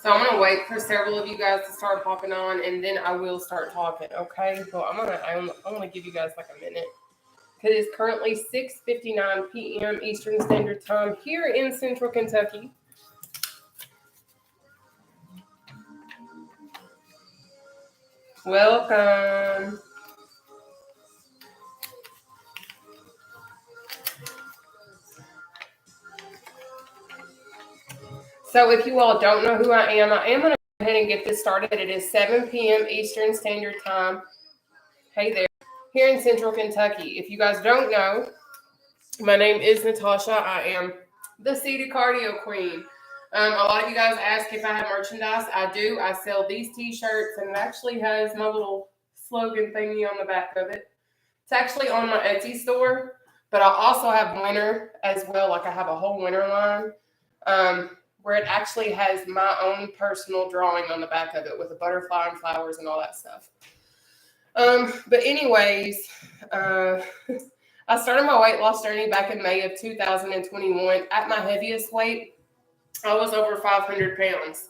So I'm gonna wait for several of you guys to start popping on, and then I will start talking. Okay. Well, I want to give you guys like a minute because it's currently 6:59 p.m. Eastern Standard Time here in Central Kentucky. Welcome. So if you all don't know who I am going to go ahead and get this started. It is 7 p.m. Eastern Standard Time. Hey there. Here in Central Kentucky. If you guys don't know, my name is Nataushia. I am the seated cardio queen. A lot of you guys ask if I have merchandise. I do. I sell these t-shirts, and it actually has my little slogan thingy on the back of it. It's actually on my Etsy store, but I also have winter as well. Like I have a whole winter line where it actually has my own personal drawing on the back of it with a butterfly and flowers and all that stuff. But anyways, I started my weight loss journey back in May of 2021. At my heaviest weight, I was over 500 pounds.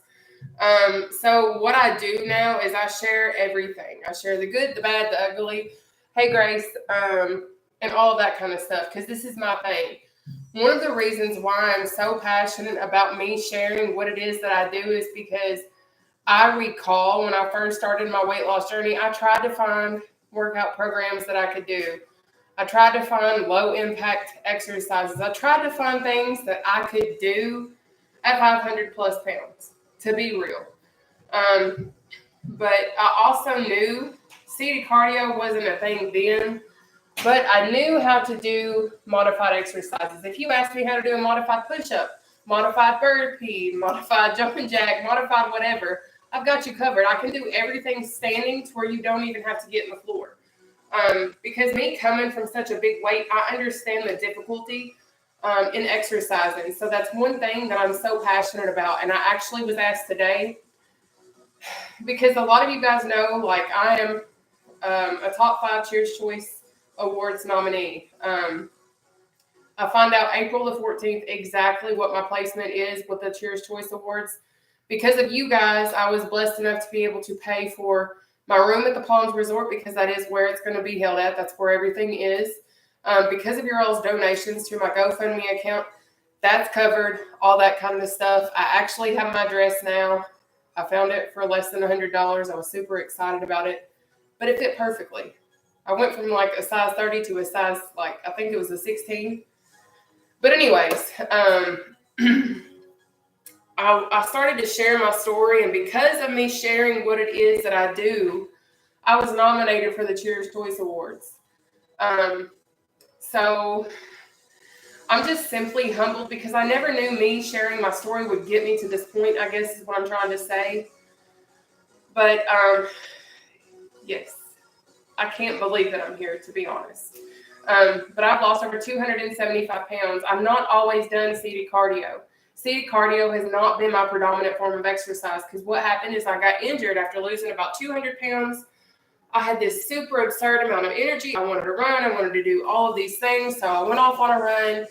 So what I do now is I share everything. I share the good, the bad, the ugly. Hey, Grace, and all that kind of stuff, because this is my thing. One of the reasons why I'm so passionate about me sharing what it is that I do is because I recall when I first started my weight loss journey, I tried to find workout programs that I could do. I tried to find low impact exercises. I tried to find things that I could do at 500 plus pounds, to be real. But I also knew seated cardio wasn't a thing then, but I knew how to do modified exercises. If you asked me how to do a modified push-up, modified burpee, modified jumping jack, modified whatever, I've got you covered. I can do everything standing to where you don't even have to get in the floor. Because me coming from such a big weight, I understand the difficulty in exercising. So that's one thing that I'm so passionate about. And I actually was asked today, because a lot of you guys know, like I am a top 5 Cheers Choice Awards nominee. I find out April the 14th exactly what my placement is with the Cheers Choice Awards. Because of you guys, I was blessed enough to be able to pay for my room at the Palms Resort, because that is where it's going to be held at. That's where everything is. Because of your all's donations to my GoFundMe account, that's covered, all that kind of stuff. I actually have my dress now. I found it for less than $100. I was super excited about it, but it fit perfectly. I went from like a size 30 to a size, like, I think it was a 16. But anyways, I started to share my story, and because of me sharing what it is that I do, I was nominated for the Cheers Choice Awards. So I'm just simply humbled because I never knew me sharing my story would get me to this point, I guess is what I'm trying to say. But yes, I can't believe that I'm here, to be honest. But I've lost over 275 pounds. I've not always done seated cardio. Seated cardio has not been my predominant form of exercise, because what happened is I got injured after losing about 200 pounds. I had this super absurd amount of energy. I wanted to run. I wanted to do all of these things. So I went off on a run,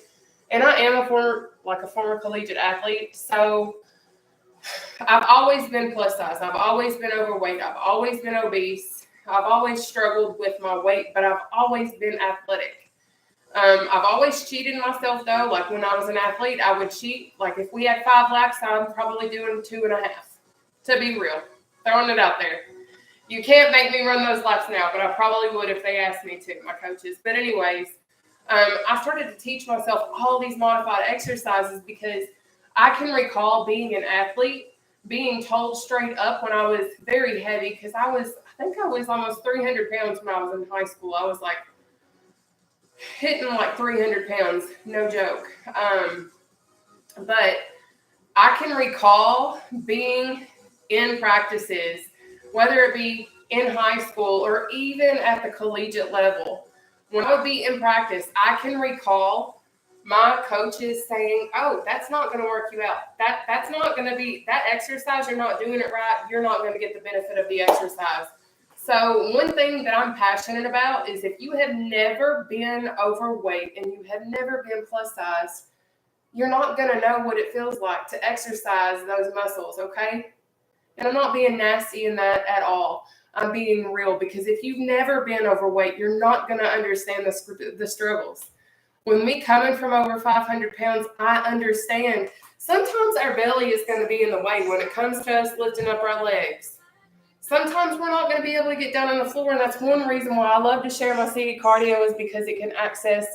and I am a former collegiate athlete. So I've always been plus size. I've always been overweight. I've always been obese. I've always struggled with my weight, but I've always been athletic. I've always cheated myself, though. Like when I was an athlete, I would cheat. Like if we had 5 laps, I'm probably doing 2.5, to be real. Throwing it out there. You can't make me run those laps now, but I probably would if they asked me to, my coaches. But anyways, I started to teach myself all these modified exercises because I can recall being an athlete, being told straight up when I was very heavy, because I think I was almost 300 pounds when I was in high school. I was like hitting like 300 pounds, no joke. But I can recall being in practices, whether it be in high school or even at the collegiate level. When I would be in practice, I can recall my coaches saying, "Oh, that's not going to work you out. That's not going to be that exercise. You're not doing it right. You're not going to get the benefit of the exercise." So one thing that I'm passionate about is if you have never been overweight and you have never been plus size, you're not going to know what it feels like to exercise those muscles, okay? And I'm not being nasty in that at all. I'm being real, because if you've never been overweight, you're not going to understand the struggles. With me coming from over 500 pounds, I understand. Sometimes our belly is going to be in the way when it comes to us lifting up our legs. Sometimes we're not going to be able to get down on the floor, and that's one reason why I love to share my seated cardio, is because it can access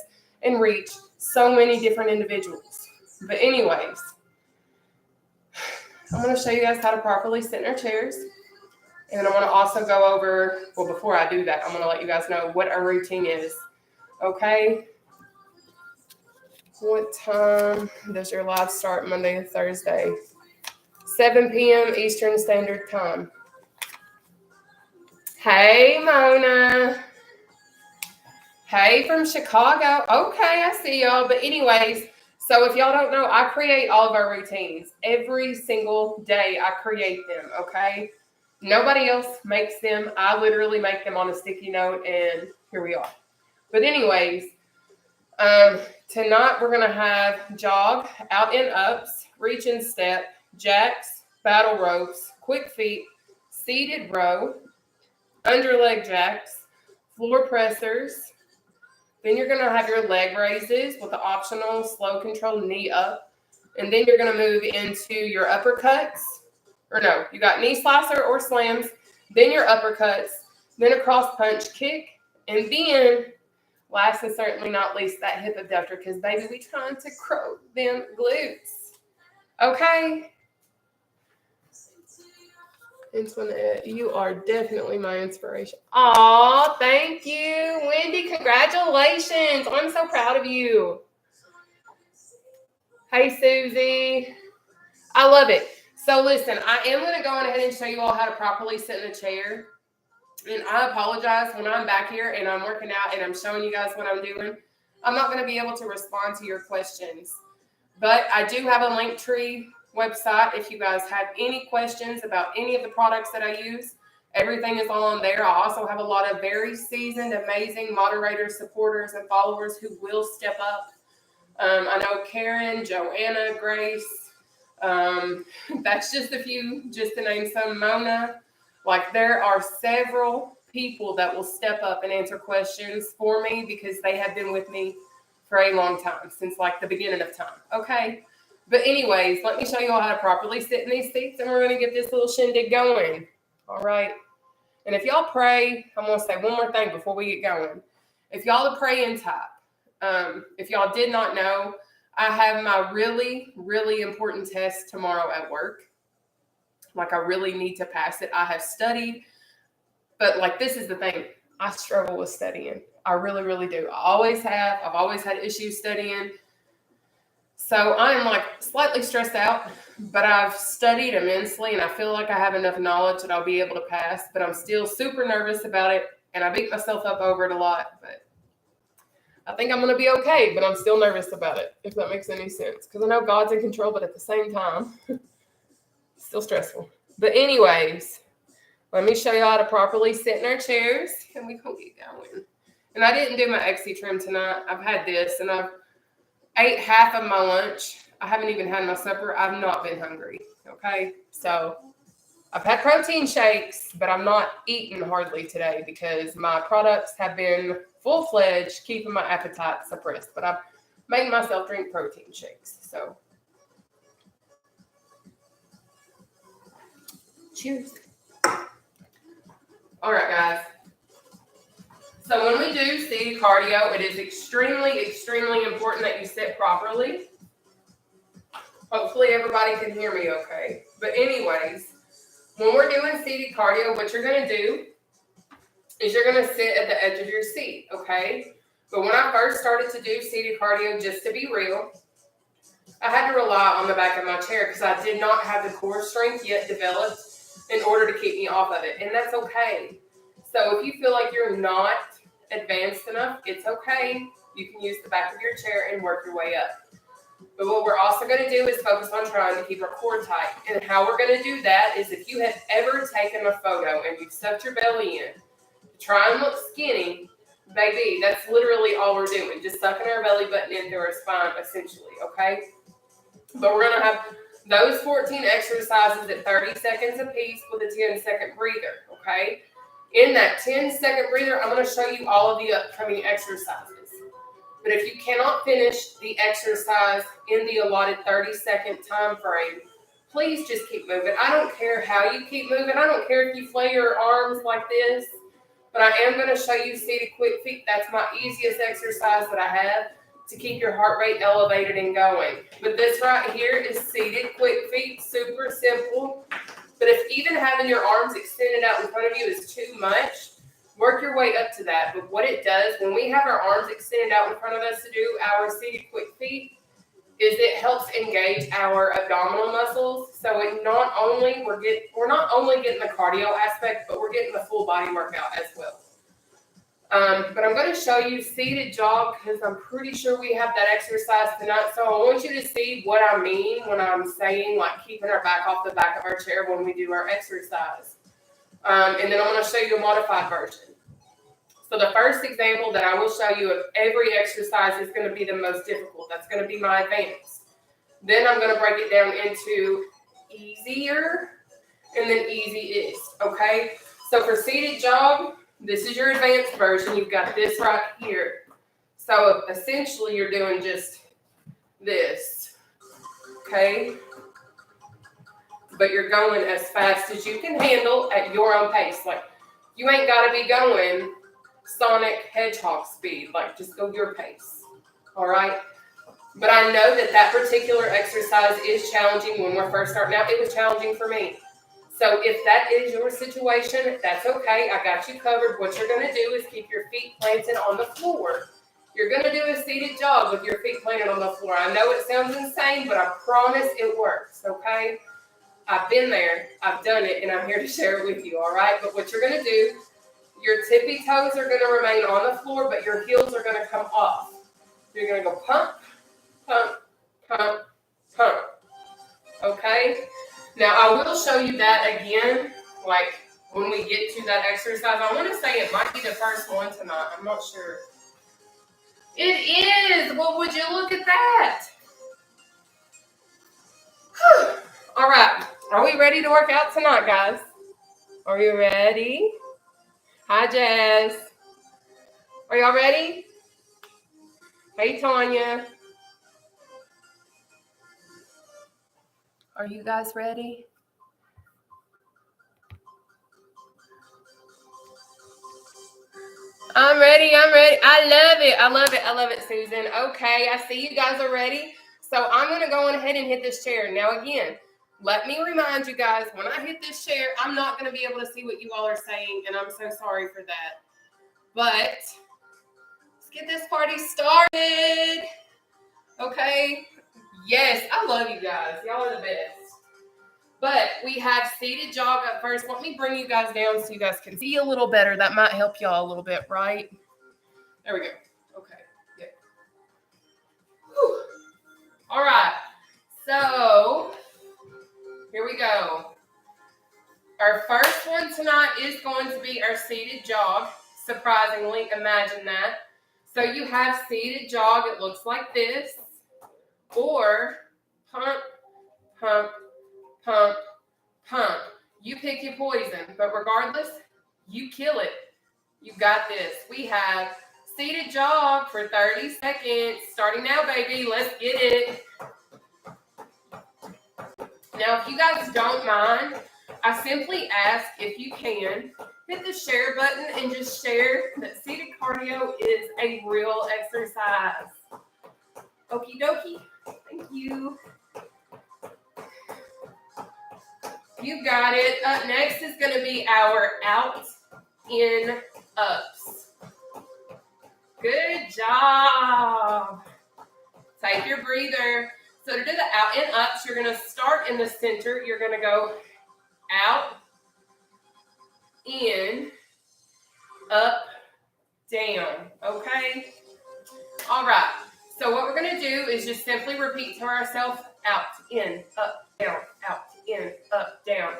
and reach so many different individuals. But anyways, I'm going to show you guys how to properly sit in our chairs. And then I want to also go over, well, before I do that, I'm going to let you guys know what our routine is. Okay? What time does your live start Monday to Thursday? 7 p.m. Eastern Standard Time. Hey, Mona. Hey, from Chicago. Okay, I see y'all. But anyways, so if y'all don't know, I create all of our routines. Every single day I create them, okay? Nobody else makes them. I literally make them on a sticky note, and here we are. But anyways, tonight we're going to have jog, out and ups, reach and step, jacks, battle ropes, quick feet, seated row, underleg jacks, floor pressers. Then you're going to have your leg raises with the optional slow control knee up. And then you're going to move into your uppercuts. Or no, you got knee slicer or slams, then your uppercuts, then a cross punch kick, and then, last and certainly not least, that hip abductor, because baby, we trying to grow them glutes. Okay? Antoinette, you are definitely my inspiration. Aw, thank you. Wendy, congratulations. I'm so proud of you. Hey, Susie. I love it. So listen, I am going to go on ahead and show you all how to properly sit in a chair. And I apologize when I'm back here and I'm working out and I'm showing you guys what I'm doing. I'm not going to be able to respond to your questions. But I do have a Linktree website if you guys have any questions about any of the products that I use. Everything is all on there. I also have a lot of very seasoned, amazing moderators, supporters, and followers who will step up. I know Karen, Joanna, Grace. That's just a few, just to name some. Mona. Like, there are several people that will step up and answer questions for me because they have been with me for a long time, since like the beginning of time. Okay. But anyways, let me show you all how to properly sit in these seats, and we're going to get this little shindig going. All right. And if y'all pray, I'm going to say one more thing before we get going. If y'all are praying type, if y'all did not know, I have my really, really important test tomorrow at work. Like, I really need to pass it. I have studied, but like, this is the thing. I struggle with studying. I really, really do. I always have. I've always had issues studying. So I am like slightly stressed out, but I've studied immensely and I feel like I have enough knowledge that I'll be able to pass, but I'm still super nervous about it. And I beat myself up over it a lot, but I think I'm going to be okay, but I'm still nervous about it, if that makes any sense. Because I know God's in control, but at the same time, still stressful. But anyways, let me show you how to properly sit in our chairs, and we can get going. And I didn't do my XC trim tonight. I've had this, and I've ate half of my lunch. I haven't even had my supper. I've not been hungry, okay? So I've had protein shakes, but I'm not eating hardly today because my products have been full-fledged, keeping my appetite suppressed. But I've made myself drink protein shakes, so cheers. All right, guys. So when we do seated cardio, it is extremely, extremely important that you sit properly. Hopefully everybody can hear me okay. But anyways, when we're doing seated cardio, what you're going to do is you're going to sit at the edge of your seat, okay? But when I first started to do seated cardio, just to be real, I had to rely on the back of my chair because I did not have the core strength yet developed in order to keep me off of it. And that's okay. So if you feel like you're not advanced enough, it's okay. You can use the back of your chair and work your way up. But what we're also going to do is focus on trying to keep our core tight. And how we're going to do that is if you have ever taken a photo and you've sucked your belly in to try and look skinny, baby, that's literally all we're doing. Just sucking our belly button into our spine, essentially, okay? But we're going to have those 14 exercises at 30 seconds apiece with a 10-second breather, okay? In that 10-second breather, I'm going to show you all of the upcoming exercises. But if you cannot finish the exercise in the allotted 30-second time frame, please just keep moving. I don't care how you keep moving. I don't care if you flay your arms like this. But I am going to show you seated quick feet. That's my easiest exercise that I have to keep your heart rate elevated and going. But this right here is seated quick feet. Super simple. But if even having your arms extended out in front of you is too much, work your way up to that. But what it does, when we have our arms extended out in front of us to do our seated quick feet, is it helps engage our abdominal muscles. So it we're not only getting the cardio aspect, but we're getting the full body workout as well. But I'm going to show you seated jog because I'm pretty sure we have that exercise tonight. So I want you to see what I mean when I'm saying like keeping our back off the back of our chair when we do our exercise. And then I'm going to show you a modified version. So the first example that I will show you of every exercise is going to be the most difficult. That's going to be my advanced. Then I'm going to break it down into easier and then easy-ish, okay? So for seated jog, this is your advanced version. You've got this right here. So essentially you're doing just this, okay? But you're going as fast as you can handle at your own pace. Like you ain't got to be going Sonic Hedgehog speed, like just go your pace, all right? But I know that particular exercise is challenging when we're first starting out. It was challenging for me. So if that is your situation, that's okay. I got you covered. What you're going to do is keep your feet planted on the floor. You're going to do a seated jog with your feet planted on the floor. I know it sounds insane, but I promise it works, okay? I've been there. I've done it, and I'm here to share it with you, all right? But what you're going to do, your tippy toes are going to remain on the floor, but your heels are going to come off. You're going to go pump, pump, pump, pump. Okay? Now, I will show you that again, like when we get to that exercise. I want to say it might be the first one tonight. I'm not sure. It is. Well, would you look at that? Whew. All right. Are we ready to work out tonight, guys? Are you ready? Hi, Jazz. Are y'all ready? Hey, Tanya. Are you guys ready? I'm ready. I love it, Susan. Okay, I see you guys are ready. So I'm going to go on ahead and hit this chair. Now, again, let me remind you guys, when I hit this chair, I'm not going to be able to see what you all are saying, and I'm so sorry for that. But let's get this party started. Okay? Yes, I love you guys. Y'all are the best. But we have seated jog up first. Let me bring you guys down so you guys can see a little better. That might help y'all a little bit, right? There we go. Okay. Good. Whew. All right. So here we go. Our first one tonight is going to be our seated jog. Surprisingly, imagine that. So you have seated jog. It looks like this. Or pump, pump, pump, pump. You pick your poison. But regardless, you kill it. You got this. We have seated jog for 30 seconds. Starting now, baby. Let's get it. Now, if you guys don't mind, I simply ask if you can hit the share button and just share that seated cardio is a real exercise. Okie dokie. Thank you. You got it. Up next is going to be our out, in, ups. Good job. Take your breather. So to do the out and ups, you're going to start in the center. You're going to go out, in, up, down. Okay? All right. So what we're going to do is just simply repeat to ourselves, out, in, up, down, out, in, up, down.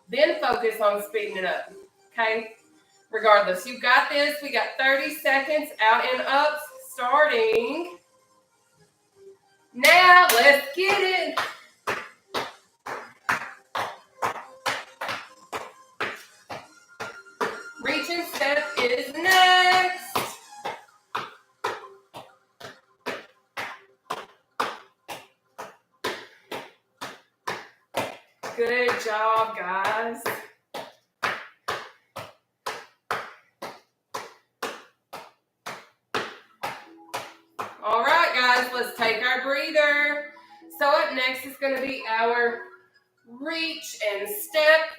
Then focus on speeding it up. Okay? Regardless, you got this. We got 30 seconds, out and up, starting now. Let's get it. Good job, guys. All right, guys, let's take our breather. So up next is going to be our reach and step.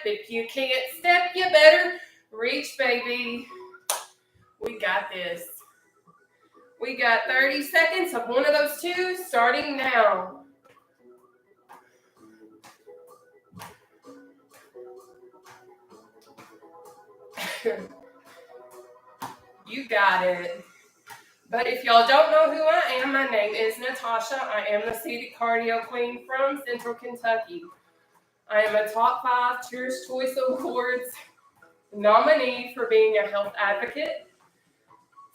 If you can't step, you better reach, baby. We got this. We got 30 seconds of one of those two starting now. You got it. But if y'all don't know who I am, my name is Nataushia. I am the seated cardio queen from Central Kentucky. I am a top 5 Cheers Choice Awards nominee for being a health advocate.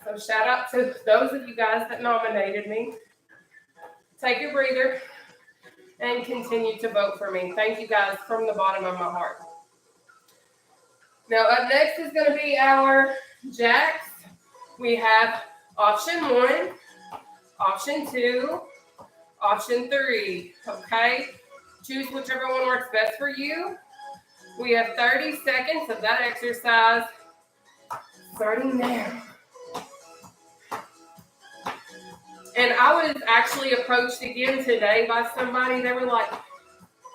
So shout out to those of you guys that nominated me. Take your breather and continue to vote for me. Thank you guys from the bottom of my heart. Now up next is going to be our jacks. We have option 1, option 2, option 3, okay? Choose whichever one works best for you. We have 30 seconds of that exercise starting now. And I was actually approached again today by somebody. They were like,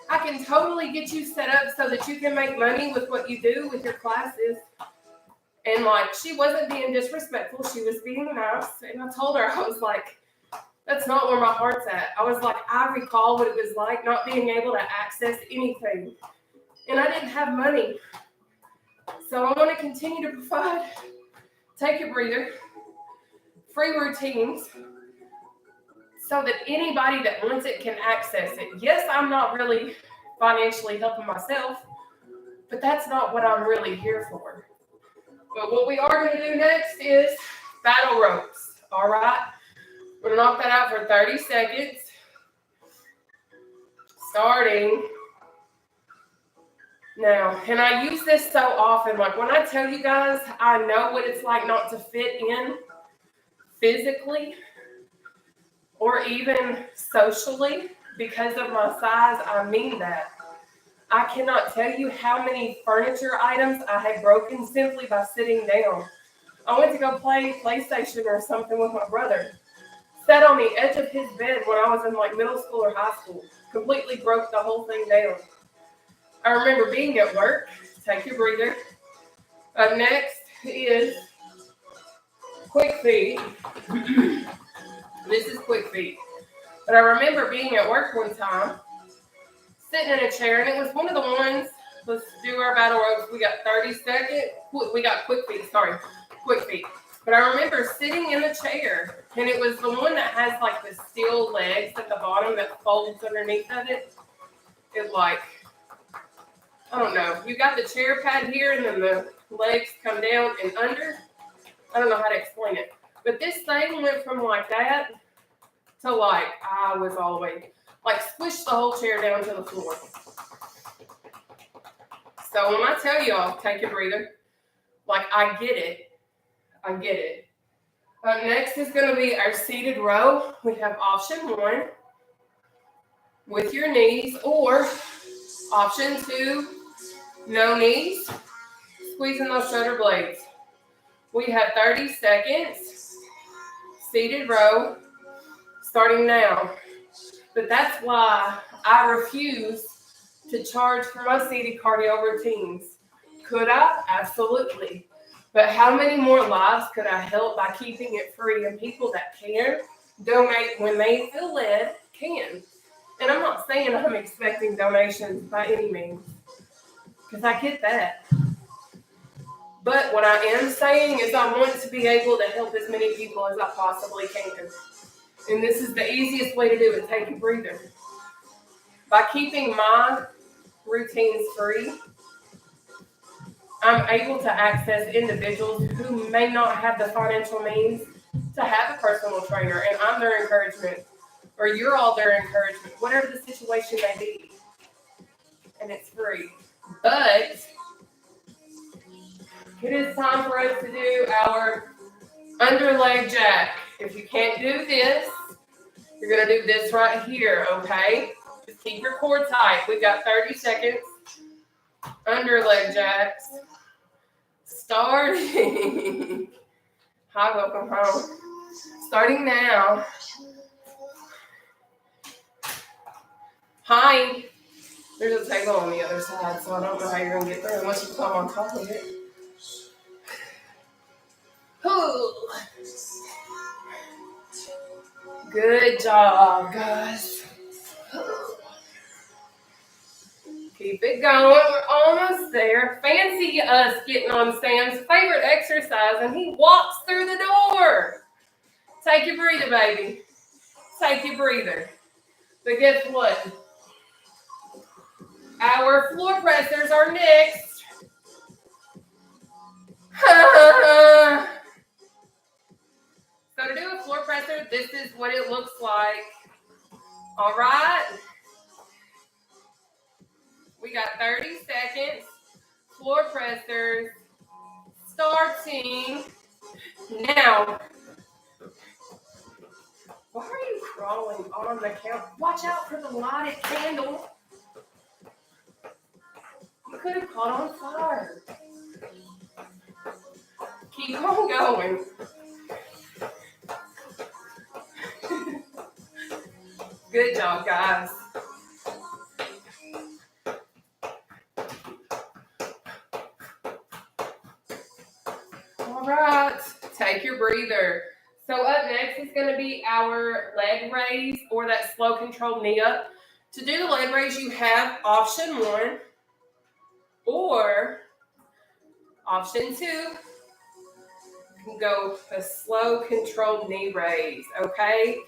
I can totally get you set up so that you can make money with what you do with your classes. And like, she wasn't being disrespectful. She was being nice. And I told her, I was like, that's not where my heart's at. I was like, I recall what it was like not being able to access anything. And I didn't have money. So I want to continue to provide, take your breather, free routines so that anybody that wants it can access it. Yes, I'm not really financially helping myself, but that's not what I'm really here for. But what we are going to do next is battle ropes, all right? We're going to knock that out for 30 seconds, starting now. And I use this so often. Like when I tell you guys, I know what it's like not to fit in physically or even socially because of my size. I mean that. I cannot tell you how many furniture items I have broken simply by sitting down. I went to go play PlayStation or something with my brother. Sat on the edge of his bed when I was in like middle school or high school. Completely broke the whole thing down. I remember being at work. Take your breather. Next is quick feet. This is quick feet. But I remember being at work one time, sitting in a chair, and it was one of the ones, let's do our battle ropes. We got 30 seconds. We got quick feet, quick feet. But I remember sitting in the chair, and it was the one that has like the steel legs at the bottom that folds underneath of it. It like, I don't know. You got the chair pad here, and then the legs come down and under. I don't know how to explain it. But this thing went from like that to like, I was all the way, like squished the whole chair down to the floor. So when I tell y'all, take your breather, like I get it. Next is going to be our seated row. We have option 1 with your knees, or option 2, no knees, squeezing those shoulder blades. We have 30 seconds, seated row, starting now. But that's why I refuse to charge for my seated cardio routines. Could I? Absolutely. But how many more lives could I help by keeping it free? And people that can donate when they feel led can. And I'm not saying I'm expecting donations by any means, because I get that. But what I am saying is I want to be able to help as many people as I possibly can. And this is the easiest way to do it. Take a breather. By keeping my routines free, I'm able to access individuals who may not have the financial means to have a personal trainer, and I'm their encouragement, or you're all their encouragement, whatever the situation may be. And it's free. But it is time for us to do our underleg jack. If you can't do this, you're going to do this right here, okay? Just keep your core tight. We've got 30 seconds. Under leg jacks. Starting. Hi, welcome home. Starting now. Hi. There's a table on the other side, so I don't know how you're going to get there unless you climb on top of it. Ooh. Good job, guys. Keep it going. We're almost there. Fancy us getting on Sam's favorite exercise, and he walks through the door. Take your breather, baby. Take your breather. But guess what? Our floor pressers are next. So to do a floor presser, this is what it looks like. All right. We got 30 seconds. Floor pressers starting now. Why are you crawling on the couch? Watch out for the lighted candle. You could have caught on fire. Keep on going. Good job, guys. All right, take your breather. So up next is going to be our leg raise or that slow controlled knee up. To do the leg raise, you have option 1 or option 2. You can go a slow controlled knee raise, okay?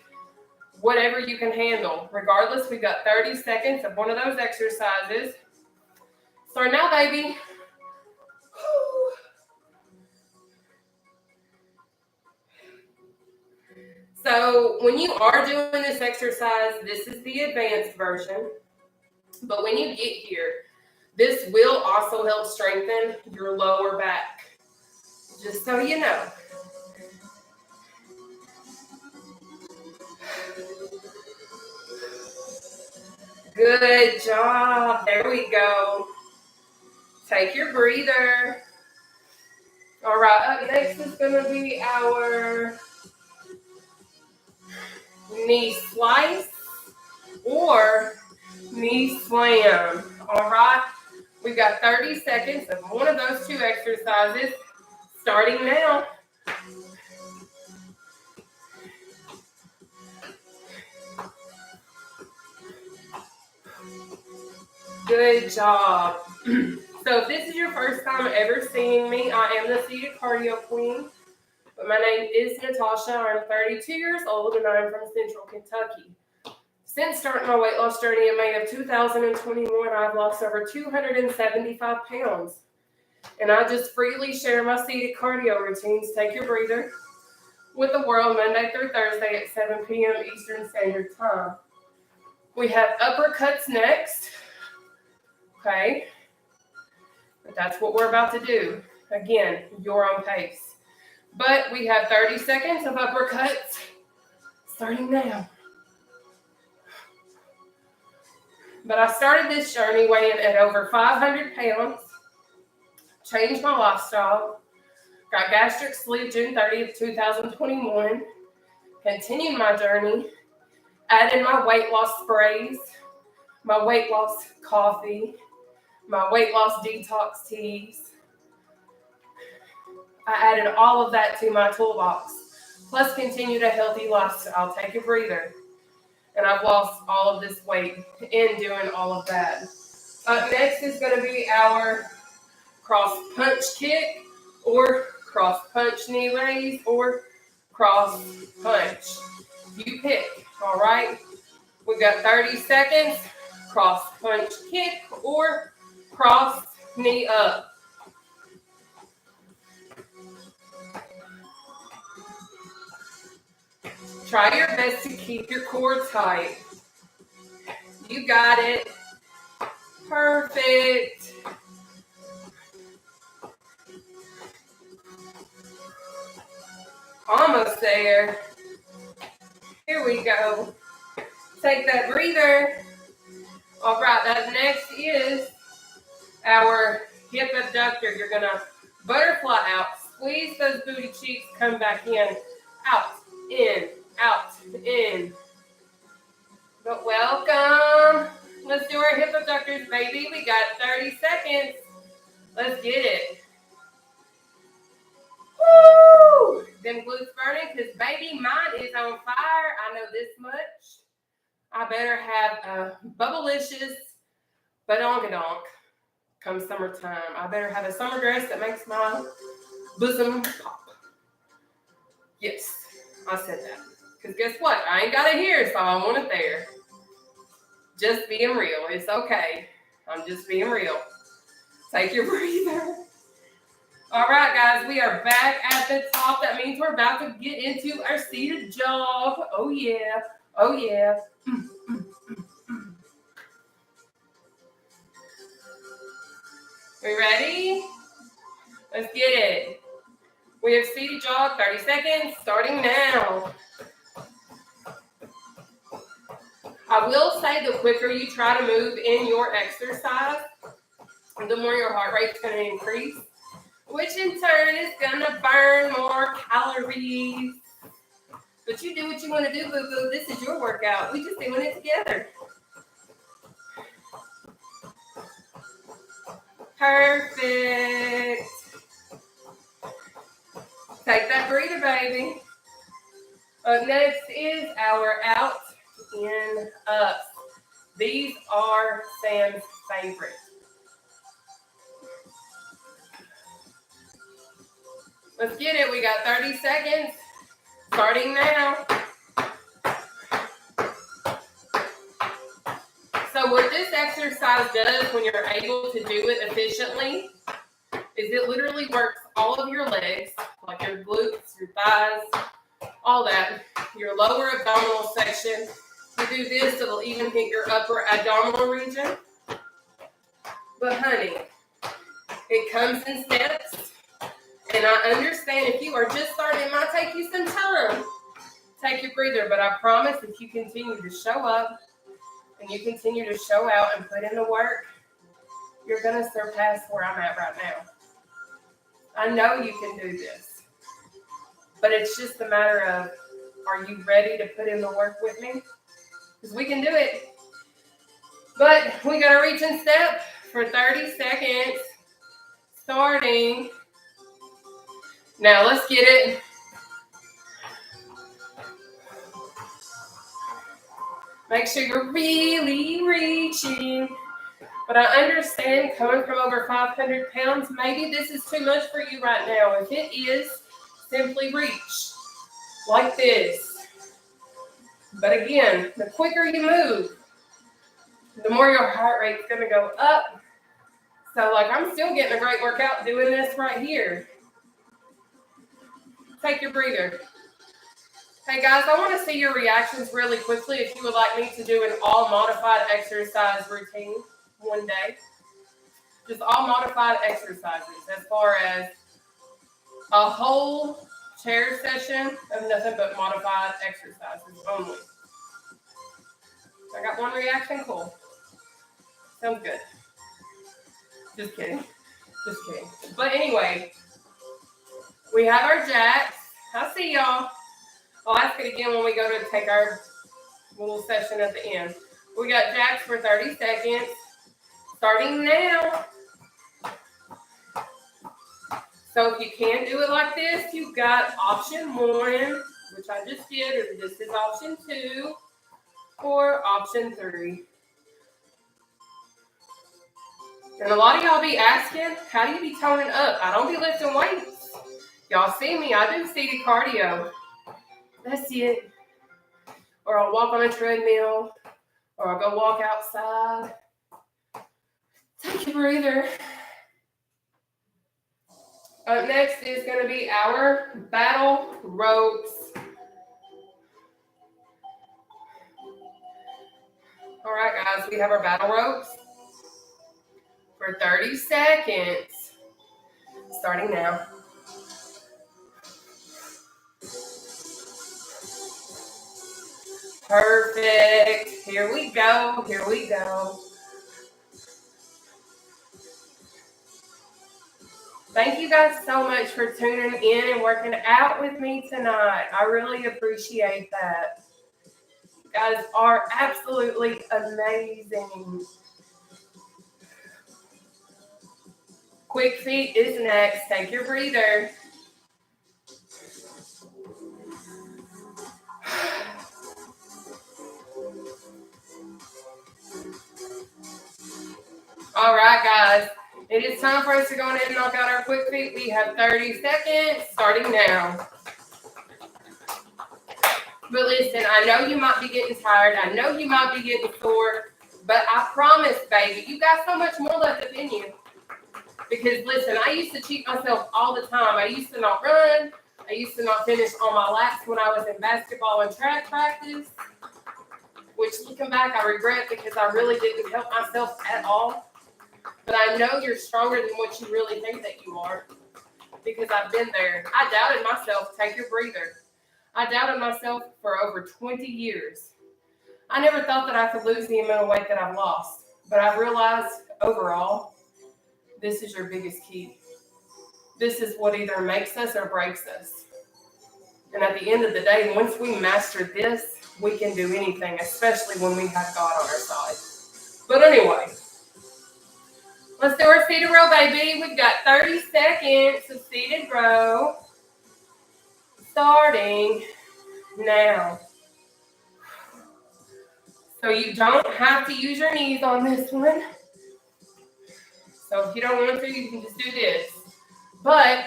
Whatever you can handle. Regardless, we've got 30 seconds of one of those exercises. Start now, baby. So when you are doing this exercise, this is the advanced version. But when you get here, this will also help strengthen your lower back. Just so you know. Good job. There we go. Take your breather. All right, up next is going to be our knee slice or knee slam. All right, we've got 30 seconds of one of those 2 exercises starting now. Good job. So if this is your first time ever seeing me, I am the seated cardio queen. But my name is Nataushia. I'm 32 years old and I'm from Central Kentucky. Since starting my weight loss journey in May of 2021, I've lost over 275 pounds. And I just freely share my seated cardio routines, take your breather, with the world Monday through Thursday at 7 p.m. Eastern Standard Time. We have uppercuts next. Okay. But that's what we're about to do. Again, your own pace. But we have 30 seconds of uppercuts starting now. But I started this journey weighing at over 500 pounds, changed my lifestyle, got gastric sleeve June 30th, 2021, continued my journey, added my weight loss sprays, my weight loss coffee, my weight loss detox teas. I added all of that to my toolbox, plus continued a healthy lifestyle. Take a breather. And I've lost all of this weight in doing all of that. Up next is going to be our cross punch kick or cross punch knee raise or cross punch. You pick, all right? We've got 30 seconds. Cross punch kick or cross knee up. Try your best to keep your core tight. You got it. Perfect. Almost there. Here we go. Take that breather. All right, that next is our hip abductor. You're going to butterfly out, squeeze those booty cheeks, come back in, out, in, out, in. But welcome. Let's do our hip abductors, baby. We got 30 seconds. Let's get it. Woo! Them glutes burning, because baby, mine is on fire. I know this much. I better have a bubblicious badongadonk come summertime. I better have a summer dress that makes my bosom pop. Yes, I said that. Because guess what? I ain't got it here, so I want it there. Just being real. It's okay. I'm just being real. Take your breather. All right, guys, we are back at the top. That means we're about to get into our seated jog. Oh, yeah. Oh, yeah. We ready? Let's get it. We have seated jog, 30 seconds, starting now. I will say the quicker you try to move in your exercise, the more your heart rate's going to increase, which in turn is going to burn more calories. But you do what you want to do, boo-boo. This is your workout. We just doing it together. Perfect. Take that breather, baby. Up next is our out and up. These are Sam's favorites. Let's get it. We got 30 seconds. Starting now. So what this exercise does when you're able to do it efficiently is it literally works all of your legs, like your glutes, your thighs, all that, your lower abdominal section. You do this, it'll even hit your upper abdominal region. But honey, it comes in steps. And I understand if you are just starting, it might take you some time. Take your breather, but I promise if you continue to show up and you continue to show out and put in the work, you're going to surpass where I'm at right now. I know you can do this, but it's just a matter of, are you ready to put in the work with me? Because we can do it. But we got to reach in step for 30 seconds, starting. Now let's get it. Make sure you're really reaching. But I understand coming from over 500 pounds, maybe this is too much for you right now. If it is, simply reach like this. But again, the quicker you move, the more your heart rate's going to go up. So like I'm still getting a great workout doing this right here. Take your breather. Hey guys, I want to see your reactions really quickly if you would like me to do an all modified exercise routine one day. Just all modified exercises as far as a whole chair session of nothing but modified exercises only. I got one reaction, cool. Sounds good. Just kidding. Just kidding. But anyway, we have our jacks. I see y'all. I'll ask it again when we go to take our little session at the end. We got jacks for 30 seconds. Starting now. So if you can't do it like this, you've got option 1, which I just did, or this is option 2, or option 3. And a lot of y'all be asking, how do you be toning up? I don't be lifting weights. Y'all see me, I do seated cardio. That's it. Or I'll walk on a treadmill, or I'll go walk outside. Take a breather. Up next is going to be our battle ropes. All right, guys, we have our battle ropes for 30 seconds, starting now. Perfect. Here we go. Here we go. Thank you guys so much for tuning in and working out with me tonight. I really appreciate that. You guys are absolutely amazing. Quick feet is next. Take your breather. All right, guys. It is time for us to go ahead and knock out our quick feet. We have 30 seconds starting now. But listen, I know you might be getting tired. I know you might be getting sore. But I promise, baby, you got so much more left in you. Because listen, I used to cheat myself all the time. I used to not run. I used to not finish on my laps when I was in basketball and track practice. Which, looking back, I regret because I really didn't help myself at all. But I know you're stronger than what you really think that you are. Because I've been there. I doubted myself. Take your breather. I doubted myself for over 20 years. I never thought that I could lose the amount of weight that I've lost. But I've realized overall, this is your biggest key. This is what either makes us or breaks us. And at the end of the day, once we master this, we can do anything, especially when we have God on our side. But anyway, let's do our seated row, baby. We've got 30 seconds of seated row. Starting now. So you don't have to use your knees on this one. So if you don't want to, you can just do this. But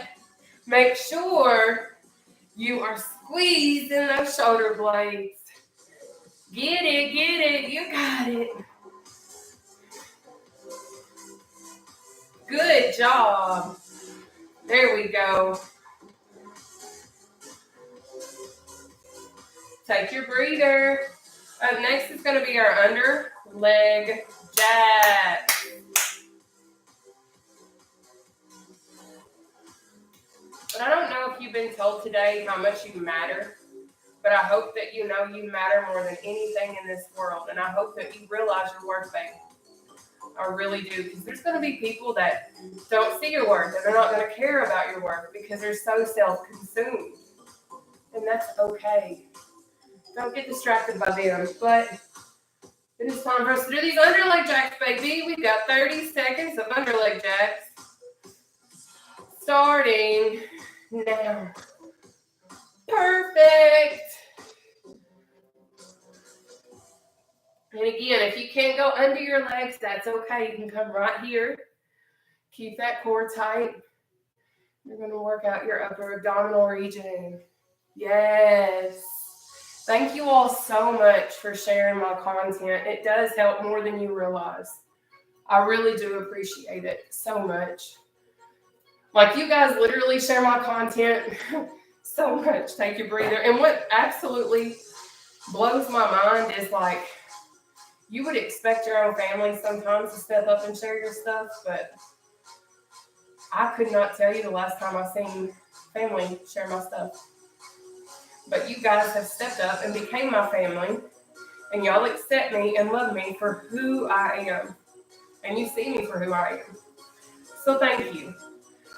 make sure you are squeezing those shoulder blades. Get it, you got it. Good job. There we go. Take your breather. Up next is going to be our under leg jack. But I don't know if you've been told today how much you matter. But I hope that you know you matter more than anything in this world. And I hope that you realize your worth, baby. I really do. Because there's going to be people that don't see your worth. And they're not going to care about your worth because they're so self-consumed. And that's okay. Don't get distracted by them. But it is time for us to do these underleg jacks, baby. We've got 30 seconds of underleg jacks. Starting now. Perfect. And again, if you can't go under your legs, that's okay. You can come right here. Keep that core tight. You're going to work out your upper abdominal region. Yes. Thank you all so much for sharing my content. It does help more than you realize. I really do appreciate it so much. Like, you guys literally share my content so much. Take your breather. And what absolutely blows my mind is, like, you would expect your own family sometimes to step up and share your stuff, but I could not tell you the last time I seen family share my stuff. But you guys have stepped up and became my family, and y'all accept me and love me for who I am. And you see me for who I am. So thank you.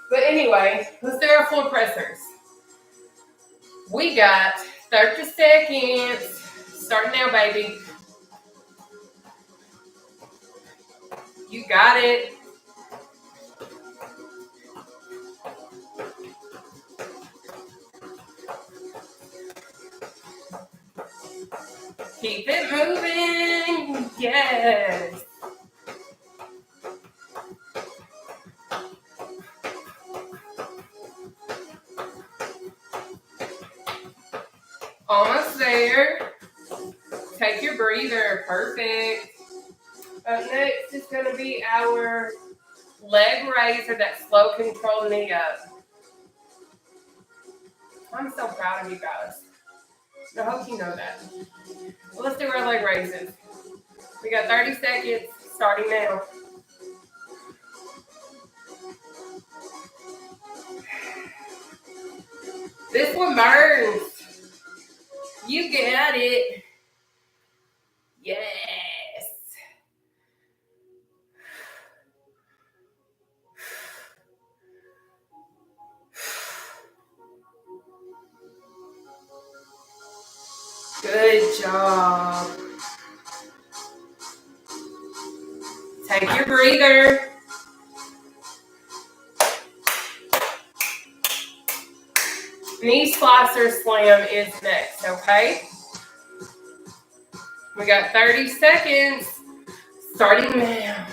But anyway, let's do our floor pressers. We got 30 seconds. Starting now, baby. You got it. Keep it moving. Yes. Almost there. Take your breather. Perfect. Up next is going to be our leg raise, or that slow control knee up. I'm so proud of you guys. I hope you know that. Well, let's do our leg raises. We got 30 seconds starting now. This one burns. You got it. Yes. Good job. Take your breather. Knee slicer slam is next, okay? We got 30 seconds starting now.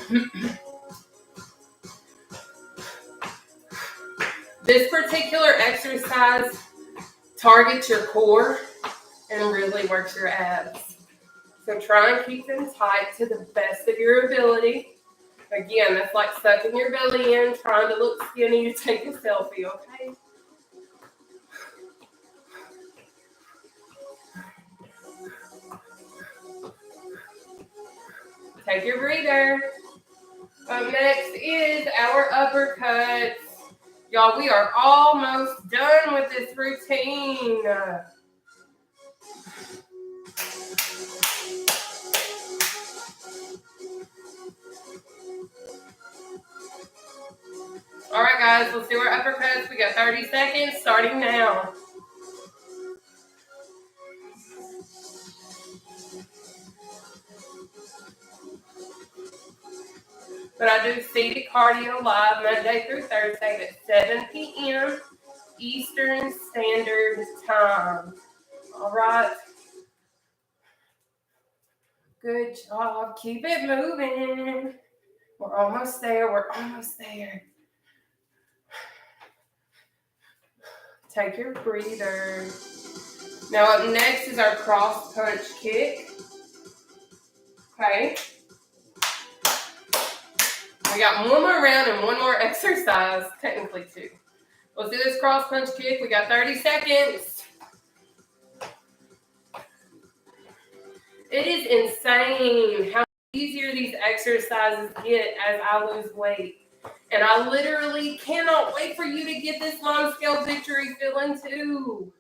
This particular exercise targets your core and really works your abs. So try and keep them tight to the best of your ability. Again, that's like sucking your belly in, trying to look skinny to take a selfie, okay? Take your breather. Up next is our uppercuts. Y'all, we are almost done with this routine. All right, guys, let's do our uppercuts. We got 30 seconds starting now. But I do seated cardio live Monday through Thursday at 7 p.m. Eastern Standard Time. All right. Good job. Keep it moving. We're almost there. We're almost there. Take your breather. Now up next is our cross punch kick. Okay. We got one more round and one more exercise, technically two. Let's do this cross punch kick. We got 30 seconds. It is insane how easier these exercises get as I lose weight. And I literally cannot wait for you to get this long scale victory feeling too.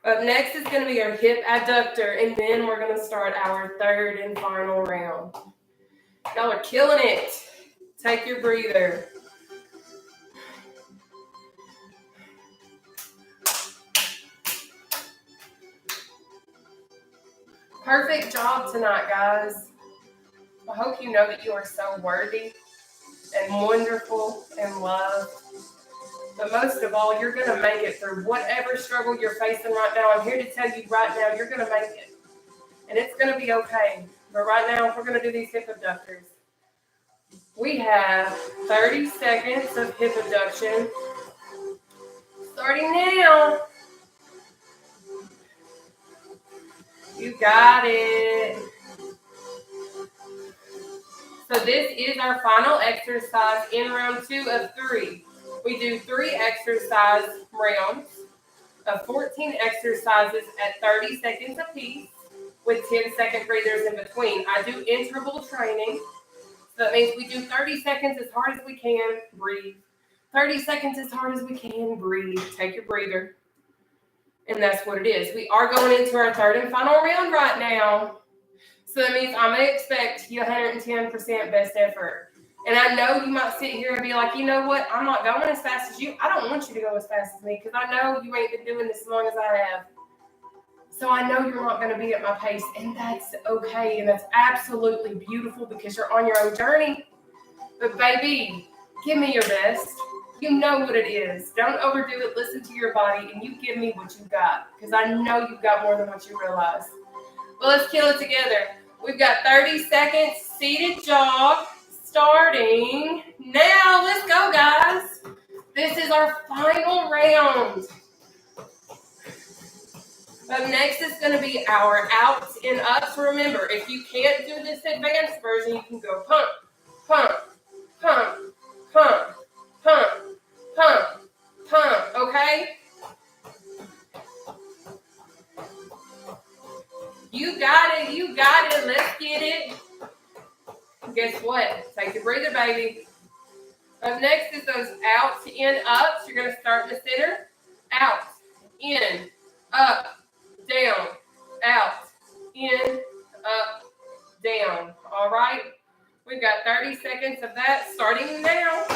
Up next is going to be our hip adductor, and then we're going to start our third and final round. Y'all are killing it. Take your breather. Perfect job tonight, guys. I hope you know that you are so worthy and wonderful and loved. But most of all, you're going to make it through whatever struggle you're facing right now. I'm here to tell you right now, you're going to make it. And it's going to be okay. But right now, we're going to do these hip abductors. We have 30 seconds of hip abduction. Starting now. You got it. So this is our final exercise in round 2 of 3. We do 3 exercise rounds of 14 exercises at 30 seconds apiece with 10-second breathers in between. I do interval training. So that means we do 30 seconds as hard as we can, breathe. 30 seconds as hard as we can, breathe. Take your breather. And that's what it is. We are going into our third and final round right now. So that means I'm going to expect you 110% best effort. And I know you might sit here and be like, you know what? I'm not going as fast as you. I don't want you to go as fast as me because I know you ain't been doing this as long as I have. So I know you're not going to be at my pace, and that's okay. And that's absolutely beautiful because you're on your own journey. But baby, give me your best. You know what it is. Don't overdo it. Listen to your body, and you give me what you got because I know you've got more than what you realize. Well, let's kill it together. We've got 30 seconds seated jog starting now. Let's go, guys. This is our final round. Up next is going to be our outs and ups. Remember, if you can't do this advanced version, you can go pump, pump, pump, pump, pump, pump, pump, okay? You got it, you got it. Let's get it. Guess what? Take a breather, baby. Up next is those outs and ups. You're going to start in the center. Out, in, up, down, out, in, up, down. All right? We've got 30 seconds of that starting now.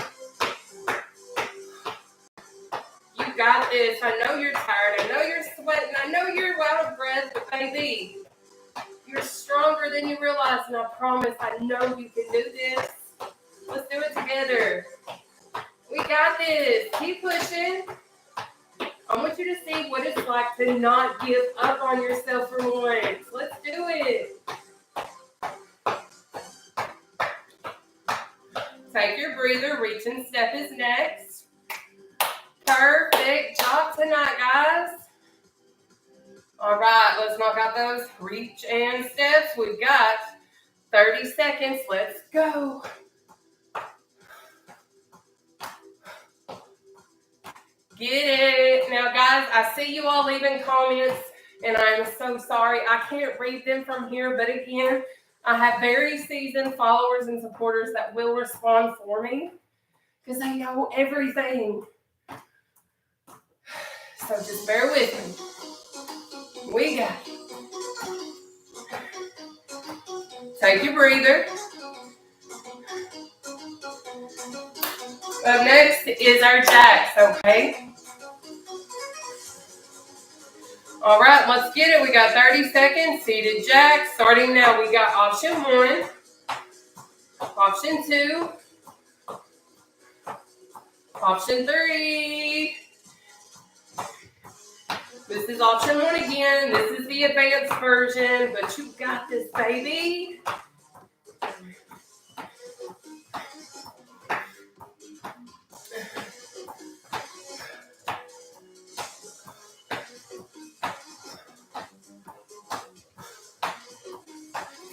You got this. I know you're tired. I know you're sweating. I know you're out of breath, but baby, you're stronger than you realize, and I promise I know you can do this. Let's do it together. We got this. Keep pushing. I want you to see what it's like to not give up on yourself for once. Let's do it. Take your breather. Reach and step is next. Perfect job tonight, guys. All right, let's knock out those reach and steps. We've got 30 seconds. Let's go. Get it. Now, guys, I see you all leaving comments, and I'm so sorry. I can't read them from here, but again, I have very seasoned followers and supporters that will respond for me because they know everything. So just bear with me. We got it. Take your breather. Up next is our jacks, okay? All right, let's get it. We got 30 seconds. Seated jacks. Starting now, we got option 1, option 2, option 3. This is option 1 again. This is the advanced version, but you got this, baby.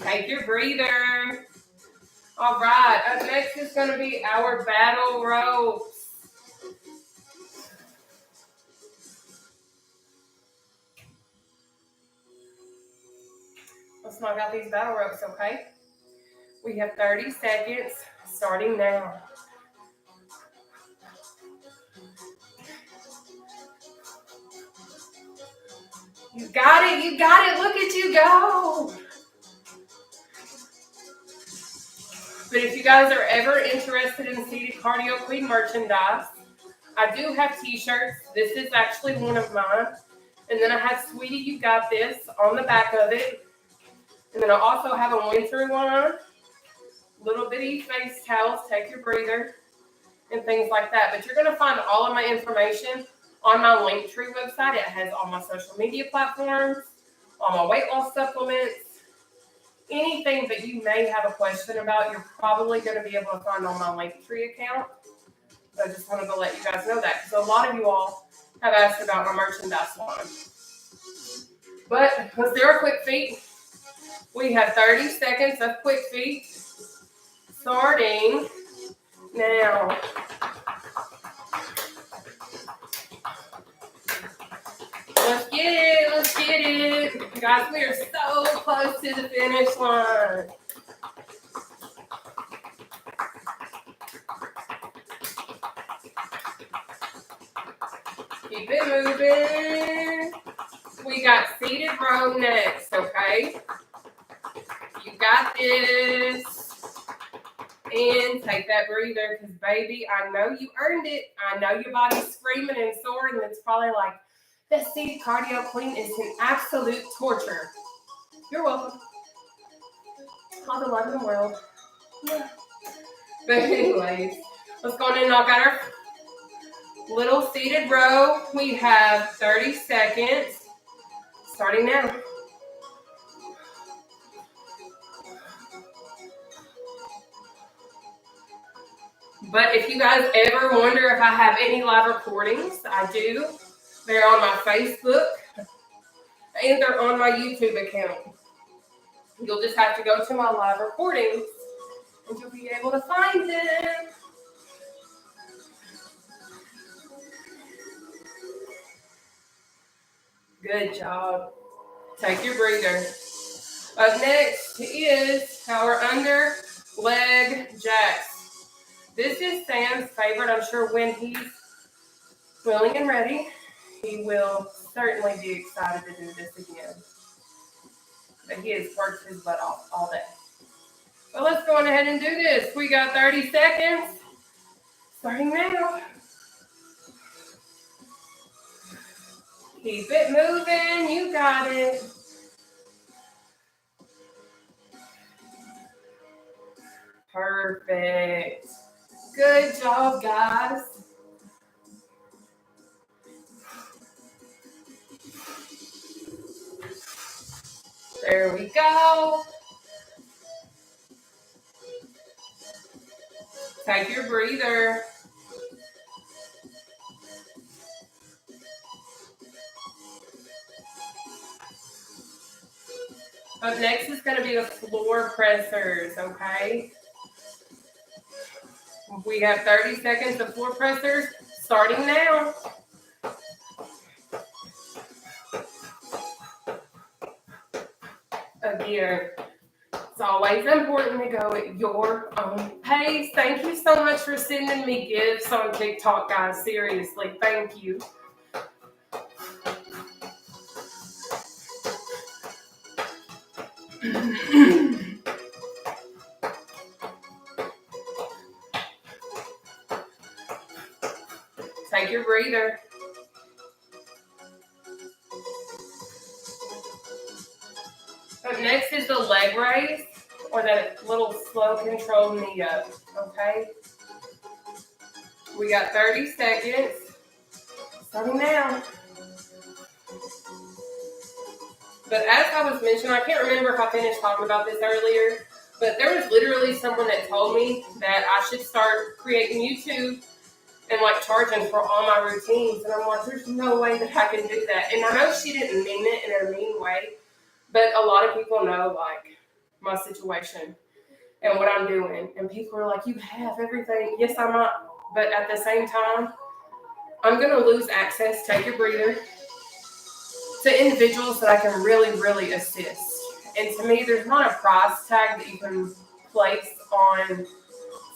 Take your breather. All right, up next is going to be our battle ropes. Let's knock out these battle ropes, okay? We have 30 seconds starting now. You got it, you got it. Look at you go. But if you guys are ever interested in Seated Cardio Queen merchandise, I do have t-shirts. This is actually one of mine. And then I have Sweetie, You Got This on the back of it. And then I also have a winter line, little bitty face towels, take your breather, and things like that. But you're going to find all of my information on my Linktree website. It has all my social media platforms, all my weight loss supplements. Anything that you may have a question about, you're probably going to be able to find on my Linktree account. So I just wanted to let you guys know that, because a lot of you all have asked about my merchandise line. But let's do our quick feet. We have 30 seconds of quick feet starting now. Let's get it, let's get it. Guys, we are so close to the finish line. Keep it moving. We got seated row next, okay? You got this. And take that breather, because baby, I know you earned it. I know your body's screaming and sore, and it's probably like, that Seated Cardio Queen is an absolute torture. You're welcome. All the love in the world. Yeah. But anyways, let's go ahead and knock out our little seated row. We have 30 seconds. Starting now. But if you guys ever wonder if I have any live recordings, I do. They're on my Facebook and they're on my YouTube account. You'll just have to go to my live recordings and you'll be able to find them. Good job. Take your breather. Up next is our under leg jacks. This is Sam's favorite. I'm sure when he's willing and ready, he will certainly be excited to do this again. But he has worked his butt off all day. But let's go on ahead and do this. We got 30 seconds. Starting now. Keep it moving. You got it. Perfect. Good job, guys. There we go. Take your breather. Up next is going to be the floor pressers, okay? We have 30 seconds of floor pressers starting now. Again, it's always important to go at your own pace. Thank you so much for sending me gifts on TikTok, guys. Seriously, thank you. Take your breather. Up next is the leg raise, or that little slow controlled knee up, okay? We got 30 seconds. Starting now. But as I was mentioning, I can't remember if I finished talking about this earlier, but there was literally someone that told me that I should start creating YouTube and like charging for all my routines. And I'm like, there's no way that I can do that. And I know she didn't mean it in a mean way, but a lot of people know like my situation and what I'm doing. And people are like, you have everything. Yes, I might. But at the same time, I'm going to lose access, take your breather, to individuals that I can really, really assist. And to me, there's not a price tag that you can place on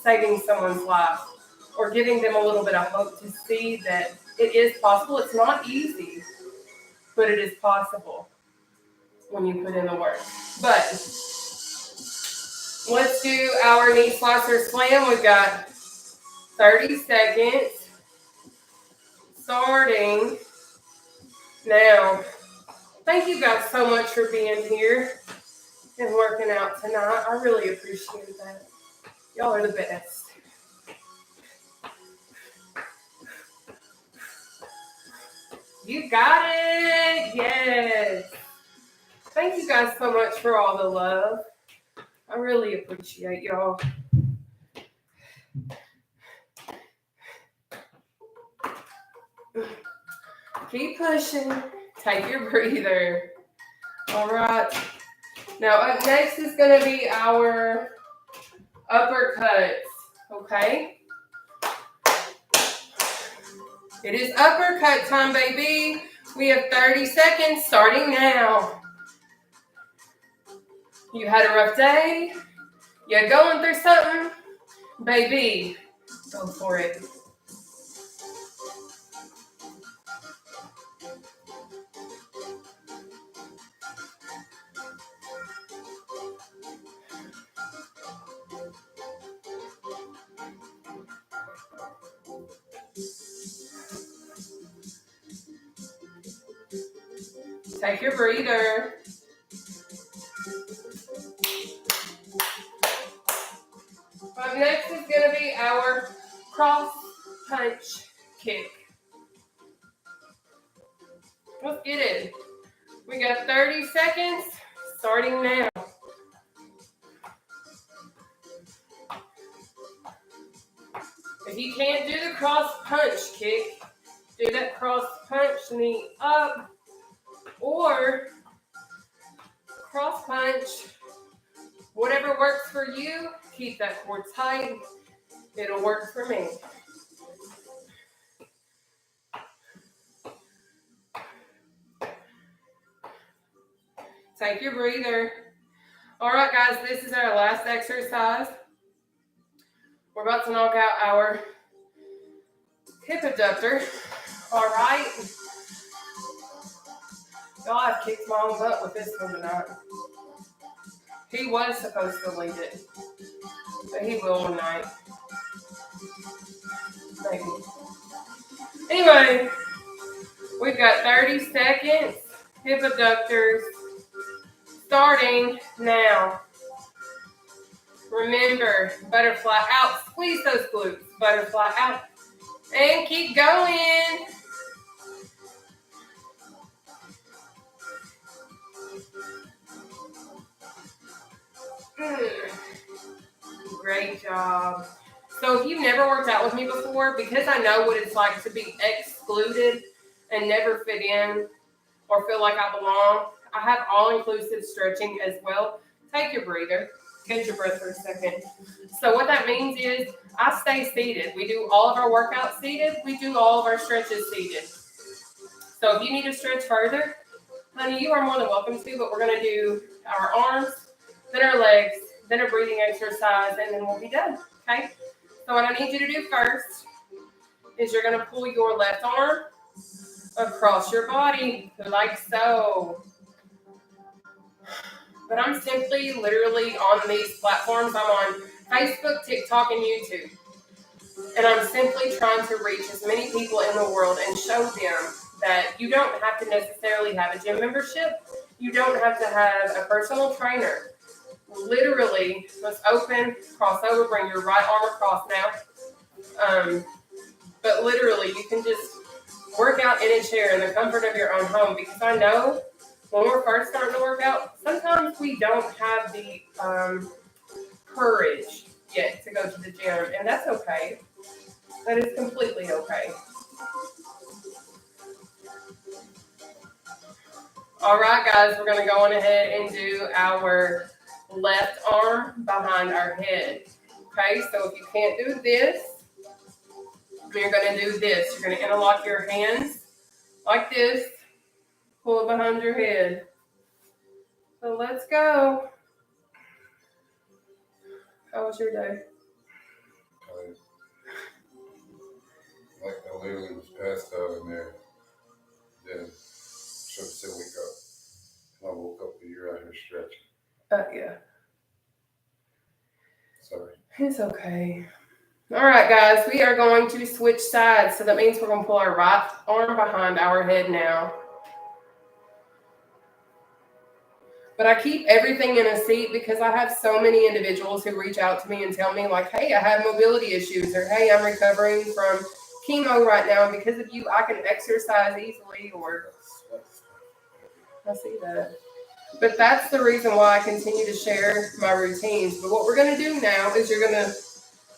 saving someone's life or giving them a little bit of hope to see that it is possible. It's not easy, but it is possible when you put in the work. But let's do our knee slicer slam. We've got 30 seconds starting now. Thank you guys so much for being here and working out tonight. I really appreciate that. Y'all are the best. You got it. Yes. Thank you guys so much for all the love. I really appreciate y'all. Keep pushing. Take your breather. All right. Now up next is going to be our uppercuts. Okay. It is uppercut time, baby. We have 30 seconds starting now. You had a rough day? You're going through something? Baby, go for it. Take your breather. Up next is going to be our cross punch kick. Let's get it. We got 30 seconds starting now. If you can't do the cross punch kick, do that cross punch knee up or cross punch. Whatever works for you, keep that core tight. It'll work for me. Take your breather. All right, guys, this is our last exercise. We're about to knock out our hip abductor. All right. Y'all, I've kicked my own butt with this one tonight. He was supposed to lead it, but he will one night. Maybe. Anyway, We've got 30 seconds. Hip abductors starting now. Remember, butterfly out. Squeeze those glutes. Butterfly out. And keep going. Great job. So if you've never worked out with me before, because I know what it's like to be excluded and never fit in or feel like I belong, I have all-inclusive stretching as well. Take your breather. Catch your breath for a second. So what that means is I stay seated. We do all of our workouts seated. We do all of our stretches seated. So if you need to stretch further, honey, you are more than welcome to, but we're going to do our arms, then our legs, then a breathing exercise, and then we'll be done, okay? So what I need you to do first is you're going to pull your left arm across your body, like so. But I'm simply, literally on these platforms. I'm on Facebook, TikTok, and YouTube. And I'm simply trying to reach as many people in the world and show them that you don't have to necessarily have a gym membership. You don't have to have a personal trainer. Literally, let's open, cross over, bring your right arm across now. But literally, you can just work out in a chair in the comfort of your own home, because I know when we're first starting to work out, sometimes we don't have the courage yet to go to the gym, and that's okay. That is completely okay. All right, guys, we're going to go on ahead and do our left arm behind our head. Okay, so if you can't do this, you're going to do this. You're going to interlock your hands like this, pull it behind your head. So let's go. How was your day? Like I literally was passed out in there. Then should have said wake up. And I woke up and you're out here stretching. Yeah. Sorry. It's okay. All right, guys, we are going to switch sides. So that means we're going to pull our right arm behind our head now. But I keep everything in a seat because I have so many individuals who reach out to me and tell me, like, hey, I have mobility issues, or hey, I'm recovering from chemo right now, and because of you, I can exercise easily, or I see that. But that's the reason why I continue to share my routines. But what we're going to do now is you're going to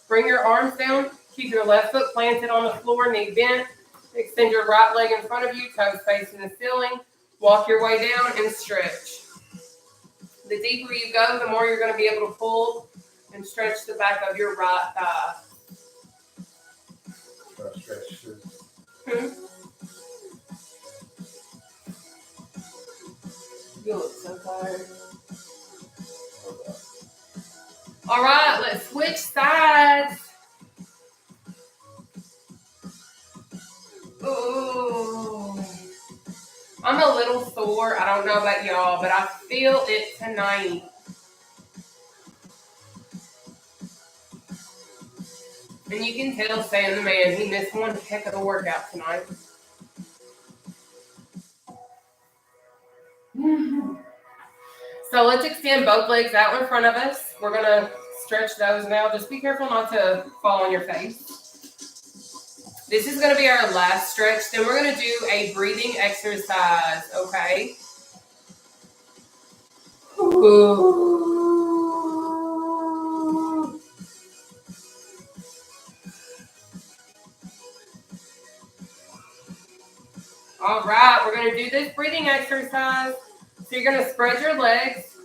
bring your arms down, keep your left foot planted on the floor, knee bent, extend your right leg in front of you, toes facing the ceiling, walk your way down and stretch. The deeper you go, the more you're going to be able to pull and stretch the back of your right thigh. Stretch too. You look so tired. All right, let's switch sides. Ooh. I'm a little sore. I don't know about y'all, but I feel it tonight. And you can tell Sam the man, he missed one heck of a workout tonight. So let's extend both legs out in front of us. We're going to stretch those now. Just be careful not to fall on your face. This is going to be our last stretch. Then we're going to do a breathing exercise, okay? Ooh. All right, we're going to do this breathing exercise. So you're going to spread your legs.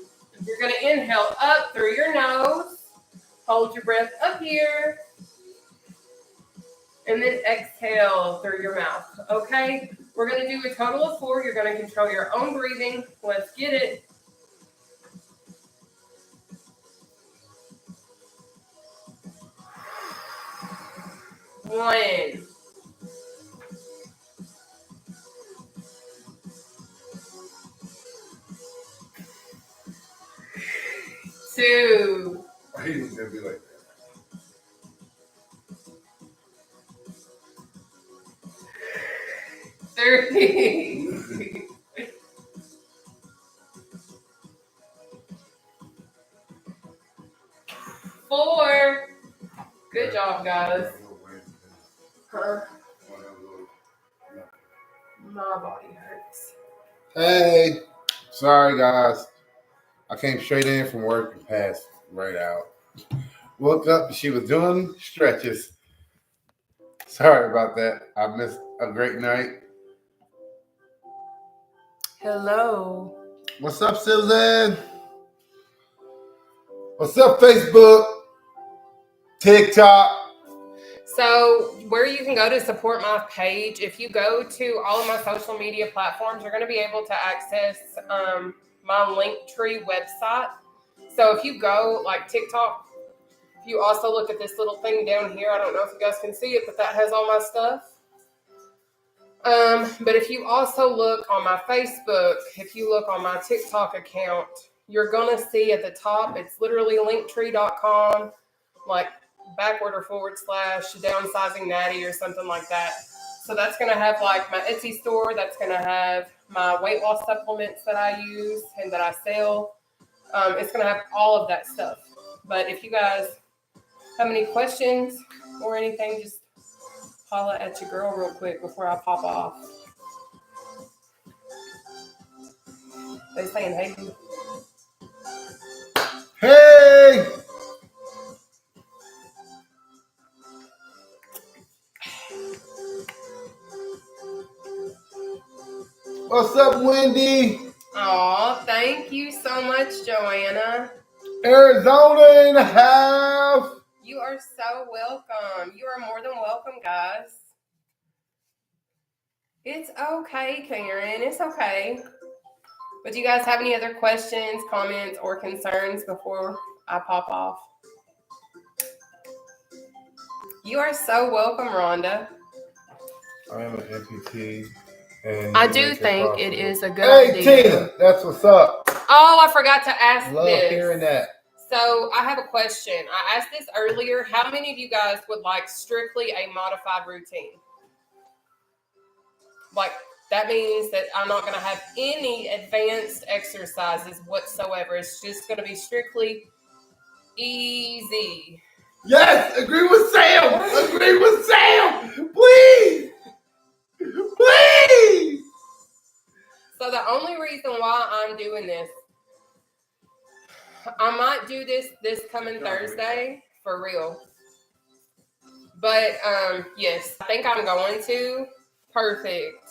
You're going to inhale up through your nose. Hold your breath up here. And then exhale through your mouth, okay? We're going to do a total of 4. You're going to control your own breathing. Let's get it. 1. 2. I hate it to be like that. 3. 4. Good job, guys. Huh? My body hurts. Hey, sorry guys. I came straight in from work and passed right out. Woke up and she was doing stretches. Sorry about that. I missed a great night. Hello. What's up, Susan? What's up, Facebook? TikTok? So, where you can go to support my page, if you go to all of my social media platforms, you're going to be able to access my Linktree website. So, if you go like TikTok, if you also look at this little thing down here, I don't know if you guys can see it, but that has all my stuff. But if you also look on my Facebook, if you look on my TikTok account, you're going to see at the top, it's literally linktree.com, like backward or / downsizing Natty or something like that. So that's going to have like my Etsy store. That's going to have my weight loss supplements that I use and that I sell. It's going to have all of that stuff. But if you guys have any questions or anything, just holla at your girl real quick before I pop off. They saying hey. Hey! What's up, Wendy? Aw, thank you so much, Joanna. Arizona in the house. You are so welcome. You are more than welcome, guys. It's okay, Karen. It's okay. But do you guys have any other questions, comments, or concerns before I pop off? You are so welcome, Rhonda. I am an amputee. And I do think it is a good idea. idea. Tina, that's what's up. Oh, I forgot to ask Love this. hearing that. So I have a question. I asked this earlier. How many of you guys would like strictly a modified routine? Like, that means that I'm not going to have any advanced exercises whatsoever. It's just going to be strictly easy. Yes, agree with Sam. Agree with Sam. Please. Please. So the only reason why I'm doing this, I might do this coming Thursday for real. But yes, I think I'm going to. Perfect.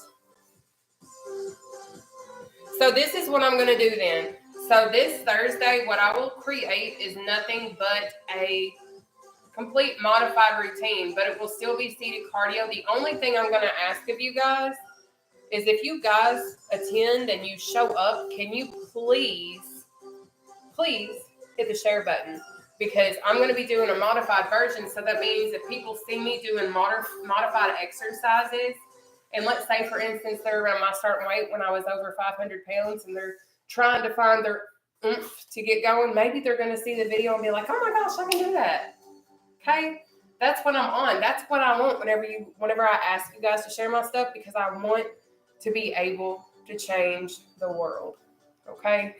So this is what I'm going to do then. So this Thursday, what I will create is nothing but a complete modified routine, but it will still be seated cardio. The only thing I'm going to ask of you guys is if you guys attend and you show up, can you please hit the share button? Because I'm going to be doing a modified version. So that means if people see me doing modified exercises, and let's say, for instance, they're around my starting weight when I was over 500 pounds and they're trying to find their oomph to get going, maybe they're going to see the video and be like, oh my gosh, I can do that. Okay? That's what I'm on. That's what I want whenever I ask you guys to share my stuff, because I want to be able to change the world. Okay?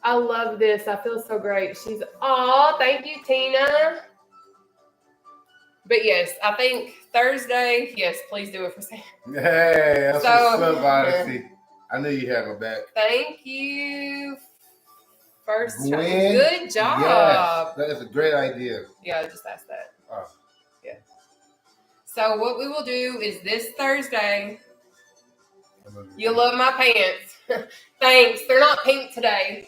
I love this. I feel so great. Thank you, Tina. But yes, I think Thursday, yes, please do it for Sam. Hey, that's what's up, Odyssey. I knew you had my back. Thank you. First time. Gwen, Good job. Yes, that is a great idea. Yeah, I just asked that. Oh. Yeah. So what we will do is this Thursday, you love my pants. Thanks. They're not pink today.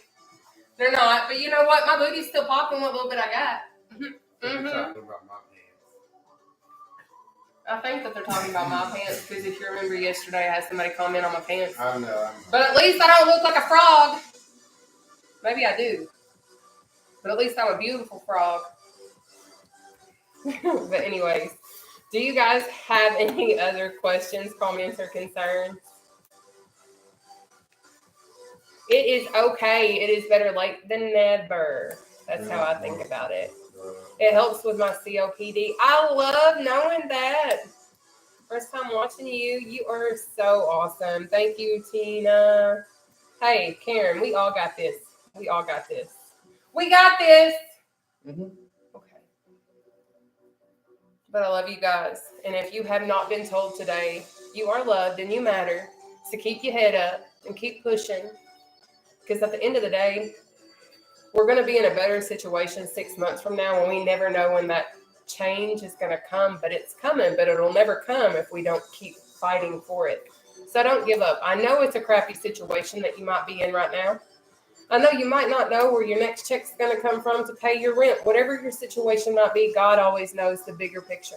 They're not. But you know what? My booty's still popping what little bit I got. Mm-hmm. Talking about my pants. I think that they're talking about my pants, because if you remember yesterday, I had somebody comment on my pants. I know. But at least I don't look like a frog. Maybe I do. But at least I'm a beautiful frog. But anyways, do you guys have any other questions, comments, or concerns? It is okay. It is better late than never. That's how I think about it. It helps with my COPD. I love knowing that. First time watching you. You are so awesome. Thank you, Tina. Hey, Karen, we all got this. We all got this. We got this. Mm-hmm. Okay. But I love you guys. And if you have not been told today, you are loved and you matter. So keep your head up and keep pushing. Because at the end of the day, we're going to be in a better situation 6 months from now when we never know when that change is going to come. But it's coming, but it'll never come if we don't keep fighting for it. So don't give up. I know it's a crappy situation that you might be in right now. I know you might not know where your next check's going to come from to pay your rent. Whatever your situation might be, God always knows the bigger picture.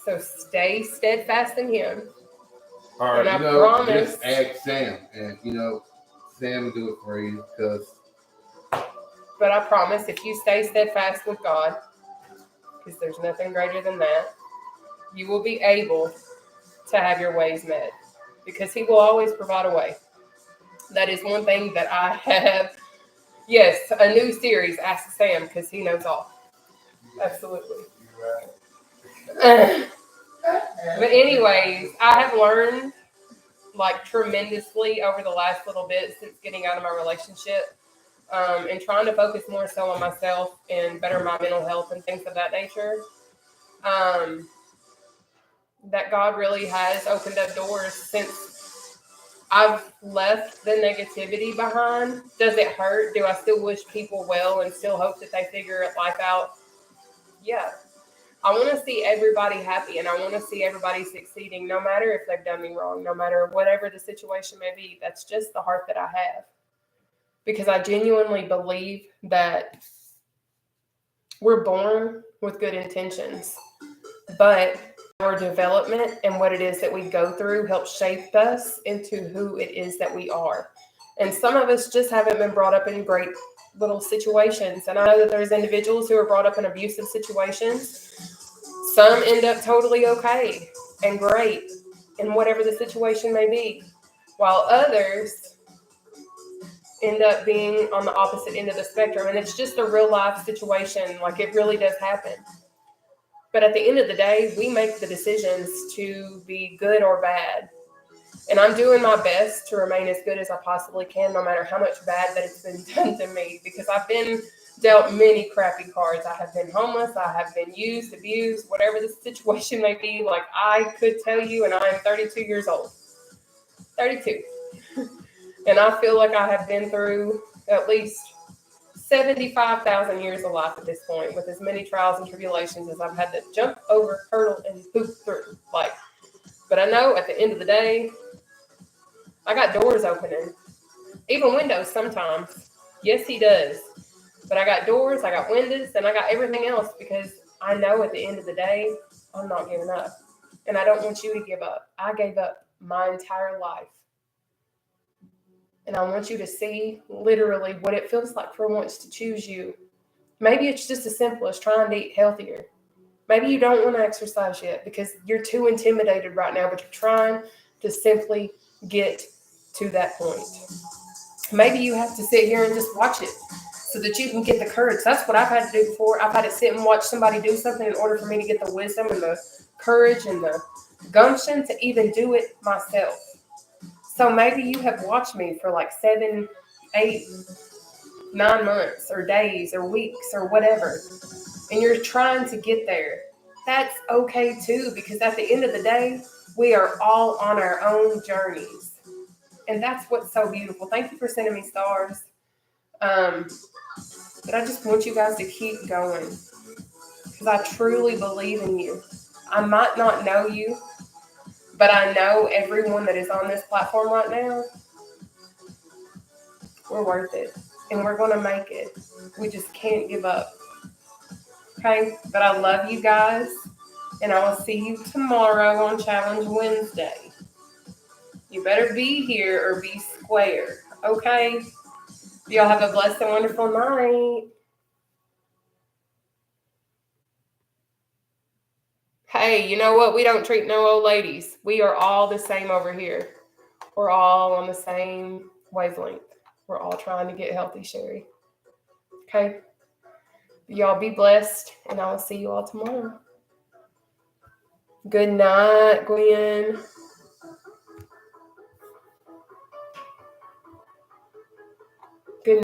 So stay steadfast in Him. Or, and I promise, just ask Sam. And, Sam will do it for you. But I promise, if you stay steadfast with God, because there's nothing greater than that, you will be able to have your ways met. Because He will always provide a way. That is one thing that I have. Yes, a new series, Ask Sam, because he knows all. Absolutely. But anyways, I have learned tremendously over the last little bit since getting out of my relationship, and trying to focus more so on myself and better my mental health and things of that nature. That God really has opened up doors since I've left the negativity behind. Does it hurt? Do I still wish people well and still hope that they figure life out? Yeah. I want to see everybody happy and I want to see everybody succeeding, no matter if they've done me wrong, no matter whatever the situation may be. That's just the heart that I have. Because I genuinely believe that we're born with good intentions, but our development and what it is that we go through helps shape us into who it is that we are. And some of us just haven't been brought up in great little situations. And I know that there's individuals who are brought up in abusive situations. Some end up totally okay and great in whatever the situation may be, while others end up being on the opposite end of the spectrum. And it's just a real life situation. Like, it really does happen. But at the end of the day, we make the decisions to be good or bad. And I'm doing my best to remain as good as I possibly can, no matter how much bad that it's been done to me, because I've been dealt many crappy cards. I have been homeless. I have been used, abused, whatever the situation may be. Like, I could tell you, and I am 32 years old. 32. And I feel like I have been through at least 75,000 years of life at this point, with as many trials and tribulations as I've had to jump over, hurdle, and poop through. But I know at the end of the day, I got doors opening, even windows sometimes. Yes, He does. But I got doors, I got windows, and I got everything else, because I know at the end of the day, I'm not giving up. And I don't want you to give up. I gave up my entire life. And I want you to see literally what it feels like for once to choose you. Maybe it's just as simple as trying to eat healthier. Maybe you don't want to exercise yet because you're too intimidated right now, but you're trying to simply get to that point. Maybe you have to sit here and just watch it so that you can get the courage. That's what I've had to do before. I've had to sit and watch somebody do something in order for me to get the wisdom and the courage and the gumption to even do it myself. So maybe you have watched me for like 7, 8, 9 months or days or weeks or whatever, and you're trying to get there. That's okay too, because at the end of the day, we are all on our own journeys. And that's what's so beautiful. Thank you for sending me stars. But I just want you guys to keep going, because I truly believe in you. I might not know you, but I know everyone that is on this platform right now, we're worth it. And we're going to make it. We just can't give up. Okay? But I love you guys. And I will see you tomorrow on Challenge Wednesday. You better be here or be square. Okay? Y'all have a blessed and wonderful night. Hey, you know what? We don't treat no old ladies. We are all the same over here. We're all on the same wavelength. We're all trying to get healthy, Sherry. Okay? Y'all be blessed, and I will see you all tomorrow. Good night, Gwen.